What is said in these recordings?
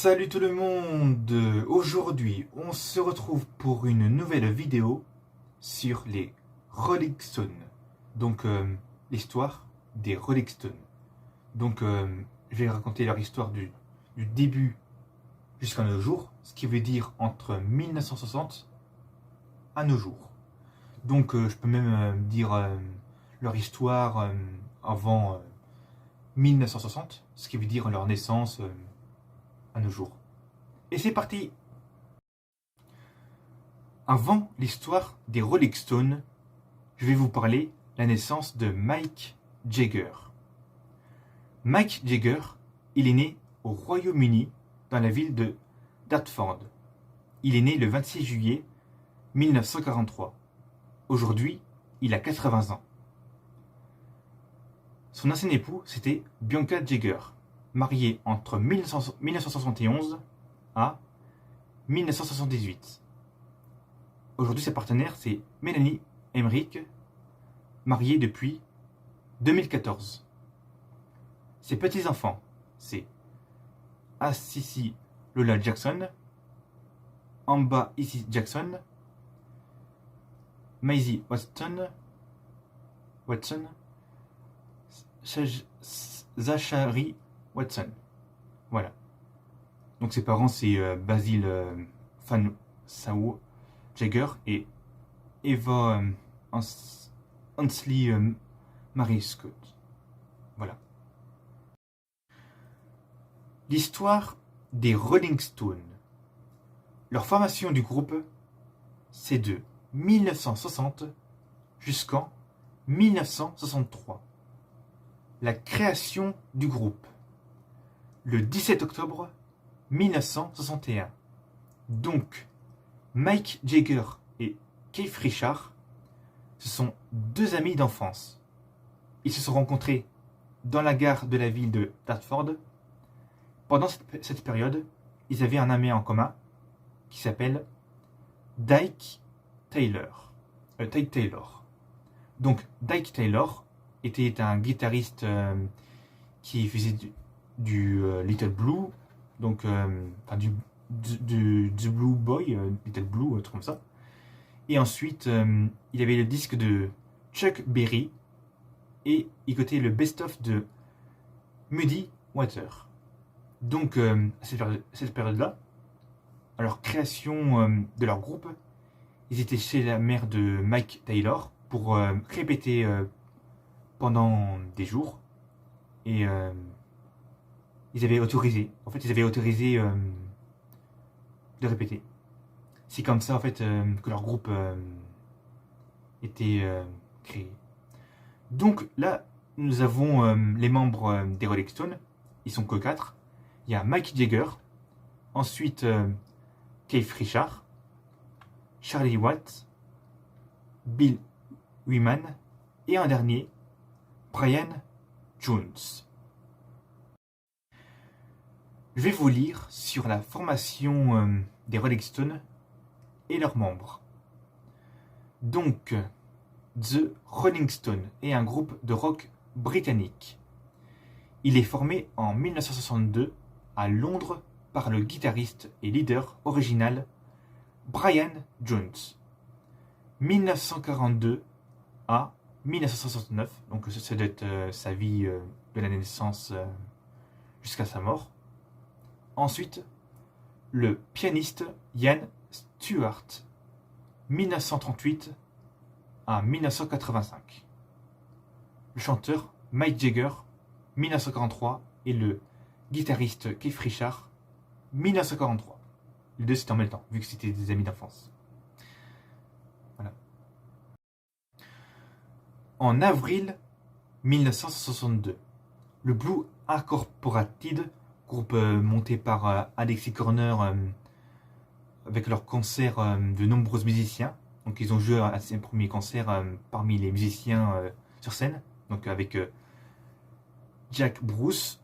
Salut tout le monde! Aujourd'hui, on se retrouve pour une nouvelle vidéo sur les Rolling Stones. Donc, l'histoire des Rolling Stones. Donc, je vais raconter leur histoire du début jusqu'à nos jours, ce qui veut dire entre 1960 à nos jours. Donc, je peux même dire leur histoire avant 1960, ce qui veut dire leur naissance à nos jours. Et c'est parti! Avant l'histoire des Rolling Stones, je vais vous parler de la naissance de Mick Jagger. Mick Jagger, il est né au Royaume-Uni, dans la ville de Dartford. Il est né le 26 juillet 1943. Aujourd'hui, il a 80 ans. Son ancien époux, c'était Bianca Jagger, mariée entre 1971 à 1978. Aujourd'hui, sa partenaire, c'est Mélanie Emmerich, mariée depuis 2014. Ses petits-enfants, c'est Assisi Lola Jackson, Amba Issy Jackson, Maisie Watson, Zachary Watson. Voilà. Donc ses parents, c'est Basil Fan Sao Jagger et Eva Ansley Marie Scott. Voilà. L'histoire des Rolling Stones. Leur formation du groupe, c'est de 1960 jusqu'en 1963. La création du groupe, le 17 octobre 1961. Donc, Mick Jagger et Keith Richards, ce sont deux amis d'enfance. Ils se sont rencontrés dans la gare de la ville de Dartford. Pendant cette période, ils avaient un ami en commun qui s'appelle Dyke Taylor. Donc, Dyke Taylor était un guitariste qui faisait du Little Blue, donc du Blue Boy, Little Blue, un truc comme ça. Et ensuite, il avait le disque de Chuck Berry et il cotait le best-of de Muddy Water. Donc, à cette période-là, à leur création de leur groupe, ils étaient chez la mère de Mick Taylor pour répéter pendant des jours. Et ils avaient autorisé de répéter. C'est comme ça en fait que leur groupe était créé. Donc là, nous avons les membres des Rolling Stones. Ils sont que 4. Il y a Mick Jagger, ensuite Keith Richards, Charlie Watts, Bill Wyman et un dernier, Brian Jones. Je vais vous lire sur la formation des Rolling Stones et leurs membres. Donc, The Rolling Stones est un groupe de rock britannique. Il est formé en 1962 à Londres par le guitariste et leader original Brian Jones. 1942 à 1969, donc ça doit être sa vie de la naissance jusqu'à sa mort. Ensuite, le pianiste Ian Stewart, 1938 à 1985. Le chanteur Mick Jagger, 1943, et le guitariste Keith Richards, 1943. Les deux c'était en même temps, vu que c'était des amis d'enfance. Voilà. En avril 1962, le Blue Incorporated, groupe monté par Alexis Corner avec leur concert de nombreux musiciens. Donc ils ont joué à ses premiers concerts parmi les musiciens sur scène, donc avec Jack Bruce,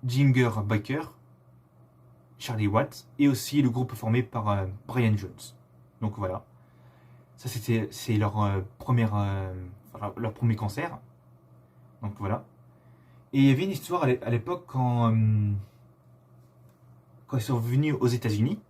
Ginger Baker, Charlie Watts et aussi le groupe formé par Brian Jones. Donc voilà, ça c'est leur premier concert. Donc voilà. Et il y avait une histoire à l'époque quand ils sont venus aux États-Unis.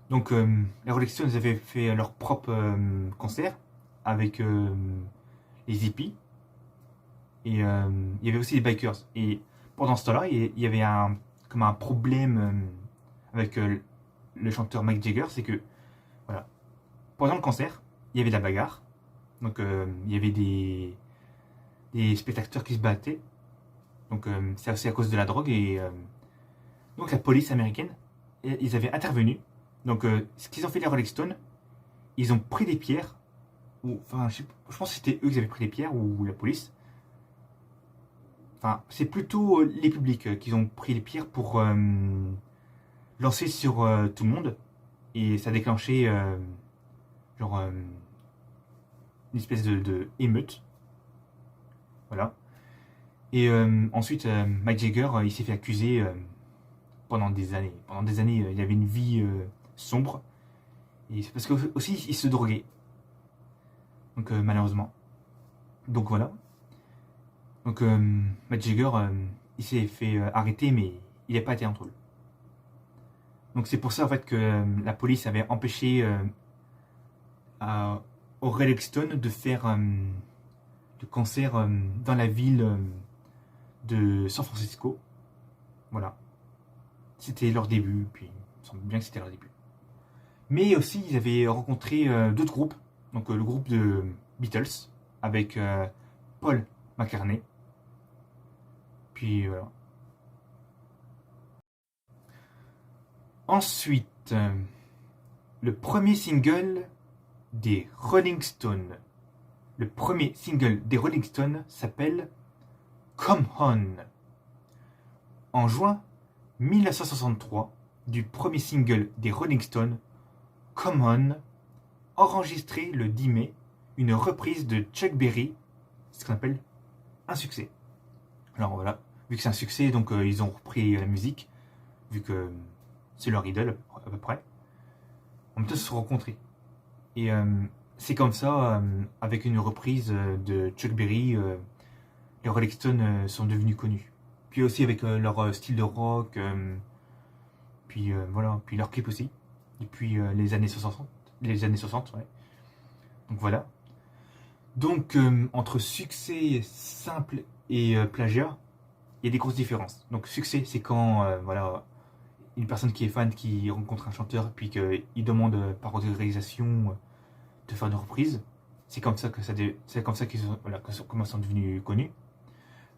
Donc, les Rolling Stones avaient fait leur propre concert avec les hippies. Et il y avait aussi les bikers. Et pendant ce temps-là, il y avait comme un problème avec le chanteur Mick Jagger. C'est que, voilà, pendant le concert, il y avait de la bagarre. Donc, il y avait des spectateurs qui se battaient. Donc, c'est aussi à cause de la drogue. Et donc, la police américaine, ils avaient intervenu. Donc, ce qu'ils ont fait les Rolling Stones, ils ont pris des pierres. Enfin, je pense que c'était eux qui avaient pris des pierres ou la police. Enfin, c'est plutôt les publics qui ont pris les pierres pour lancer sur tout le monde. Et ça a déclenché genre une espèce de émeute. Voilà. Et ensuite, Mick Jagger, il s'est fait accuser pendant des années. Pendant des années, il avait une vie sombre. Et c'est parce que aussi, il se droguait. Donc, malheureusement. Donc, voilà. Donc, Mick Jagger, il s'est fait arrêter, mais il n'a pas été en tôle. Donc, c'est pour ça, en fait, que la police avait empêché aux Rolling Stones de faire le concert dans la ville de San Francisco. Voilà. C'était leur début, puis il me semble bien que c'était leur début. Mais aussi, ils avaient rencontré d'autres groupes. Donc, le groupe de Beatles, avec Paul McCartney. Puis, voilà. Ensuite, le premier single des Rolling Stones. Le premier single des Rolling Stones s'appelle Come On. En juin 1963, du premier single des Rolling Stones, Come On, enregistré le 10 mai, une reprise de Chuck Berry, ce qu'on appelle un succès. Alors voilà, vu que c'est un succès, donc ils ont repris la musique, vu que c'est leur idole à peu près. En même temps, ils se sont rencontrés. Et c'est comme ça, avec une reprise de Chuck Berry, les Rolling Stones sont devenus connus. Puis aussi avec leur style de rock, puis voilà, puis leur clip aussi, depuis les années 60, ouais. Donc voilà. Donc entre succès simple et plagiat, il y a des grosses différences. Donc succès, c'est quand voilà, une personne qui est fan qui rencontre un chanteur puis qu'il demande par autorisation de faire une reprise. C'est comme ça que c'est comme ça qu'ils sont, voilà, comment ils sont devenus connus.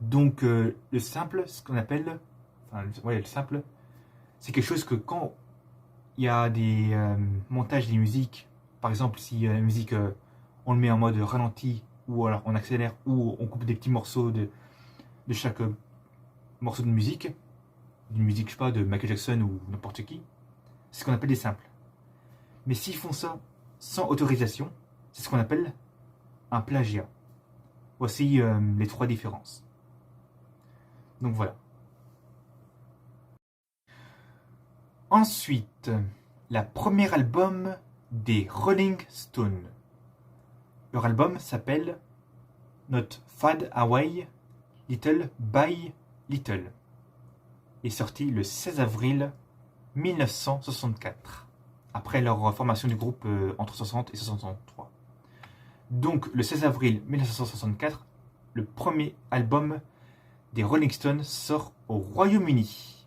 Donc le simple, ce qu'on appelle, enfin ouais, le simple, c'est quelque chose que quand il y a des montages des musiques, par exemple si la musique on le met en mode ralenti ou alors on accélère ou on coupe des petits morceaux de chaque morceau de musique, d'une musique, je sais pas, de Michael Jackson ou n'importe qui, c'est ce qu'on appelle des simples. Mais s'ils font ça sans autorisation, c'est ce qu'on appelle un plagiat. Voici les trois différences. Donc voilà. Ensuite, la premier album des Rolling Stones. Leur album s'appelle Not Fade Away, Little by Little. Est sorti le 16 avril 1964, après leur formation du groupe entre 60 et 63. Donc le 16 avril 1964, le premier album des Rolling Stones sort au Royaume-Uni.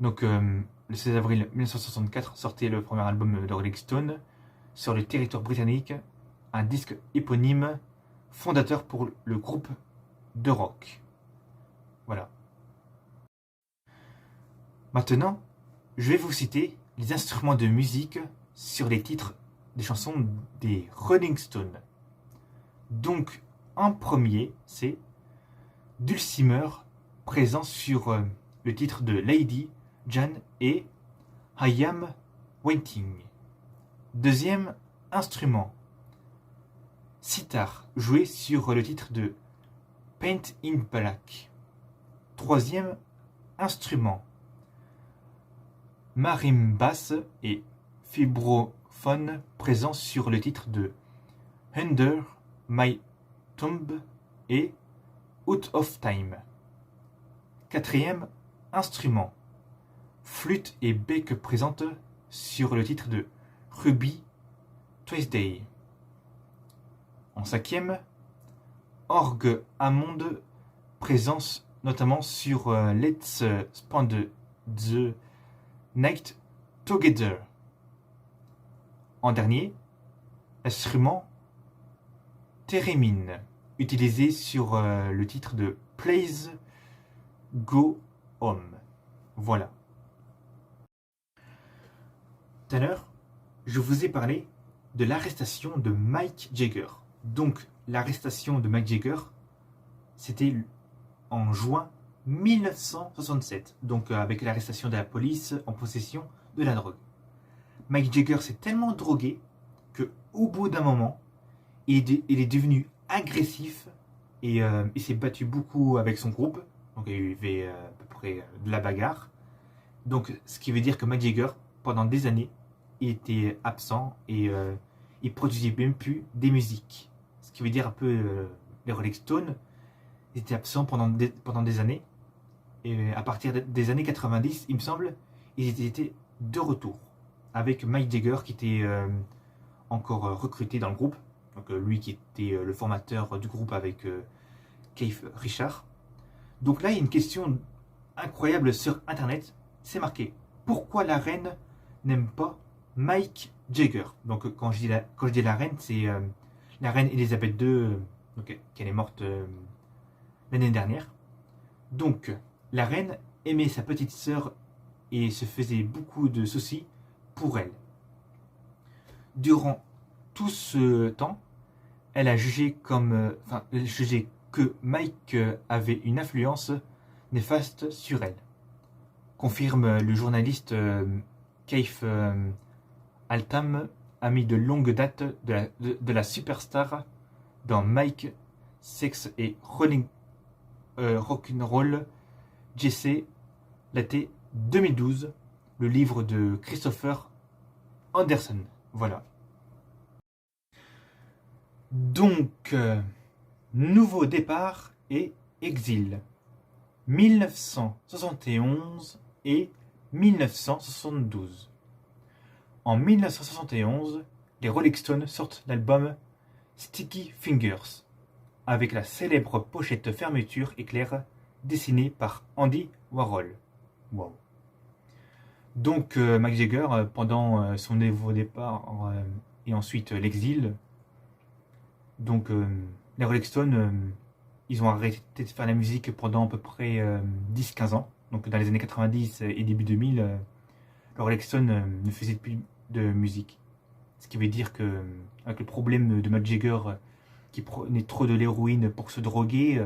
Donc le 16 avril 1964 sortait le premier album de Rolling Stones sur le territoire britannique, un disque éponyme fondateur pour le groupe de rock. Voilà. Maintenant, je vais vous citer les instruments de musique sur les titres des chansons des Rolling Stones. Donc, en premier, c'est Dulcimer, présent sur le titre de Lady Jane et I Am Waiting. Deuxième instrument, sitar, joué sur le titre de Paint in Black. Troisième instrument, marimbasse et vibraphone, présent sur le titre de Under My Thumb et Out of Time. Quatrième instrument, flûte et bec présente sur le titre de Ruby Tuesday. En 5e, orgue Hammond présence notamment sur Let's Spend the Night Together. En dernier, l'instrument Theremin, utilisé sur le titre de Please Go Home. Voilà. Tout à l'heure, je vous ai parlé de l'arrestation de Mick Jagger. Donc, l'arrestation de Mick Jagger, c'était en juin 1967. Donc, avec l'arrestation de la police en possession de la drogue. Mick Jagger s'est tellement drogué qu'au bout d'un moment, il est devenu agressif et il s'est battu beaucoup avec son groupe. Donc, il y avait à peu près de la bagarre. Donc, ce qui veut dire que Mick Jagger, pendant des années, il était absent et il produisait même plus des musiques. Ce qui veut dire un peu les Rolling Stones, ils étaient absents pendant des années. Et à partir des années 90, il me semble, ils étaient de retour. Avec Mick Jagger qui était encore recruté dans le groupe. Donc lui qui était le formateur du groupe avec Keith Richards. Donc là, il y a une question incroyable sur Internet. C'est marqué « Pourquoi la reine n'aime pas Mick Jagger ?» Donc quand je dis la reine, c'est la reine Elisabeth II, qui est morte l'année dernière. Donc la reine aimait sa petite sœur et se faisait beaucoup de soucis pour elle. Durant tout ce temps, elle a jugé que Mick avait une influence néfaste sur elle. Confirme le journaliste Keith Altham, ami de longue date de la superstar dans Mike, Sex et Rock'n'Roll, Jesse, l'été 2012, le livre de Christopher Anderson. Voilà. Donc, nouveau départ et exil. 1971 et 1972. En 1971, les Rolling Stones sortent l'album Sticky Fingers, avec la célèbre pochette fermeture éclair dessinée par Andy Warhol. Wow. Donc, Mick Jagger, pendant son nouveau départ et ensuite l'exil, donc les Rolling Stones, ils ont arrêté de faire la musique pendant à peu près 10-15 ans. Donc dans les années 90 et début 2000, les Rolling Stones ne faisaient plus de musique. Ce qui veut dire que avec le problème de Mick Jagger qui prenait trop de l'héroïne pour se droguer,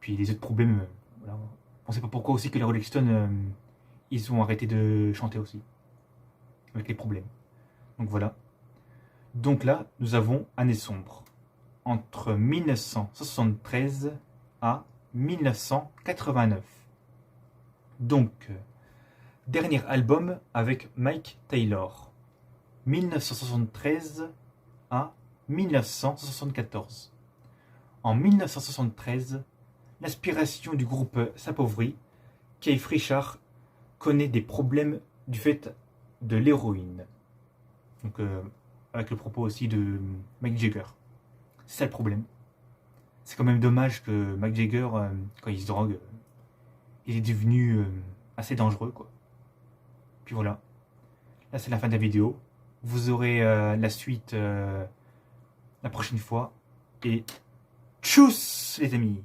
puis les autres problèmes, voilà. On ne sait pas pourquoi aussi que les Rolling Stones, ils ont arrêté de chanter aussi, avec les problèmes. Donc voilà. Donc là, nous avons Année sombre, entre 1973 à 1989. Donc, dernier album avec Mike Taylor, 1973 à 1974. En 1973, l'inspiration du groupe s'appauvrit. Keith Richards connaît des problèmes du fait de l'héroïne. Donc, avec le propos aussi de Mick Jagger. C'est ça le problème. C'est quand même dommage que Mick Jagger, quand il se drogue, il est devenu assez dangereux, quoi. Puis voilà. Là, c'est la fin de la vidéo. Vous aurez la suite la prochaine fois. Et tchuss, les amis!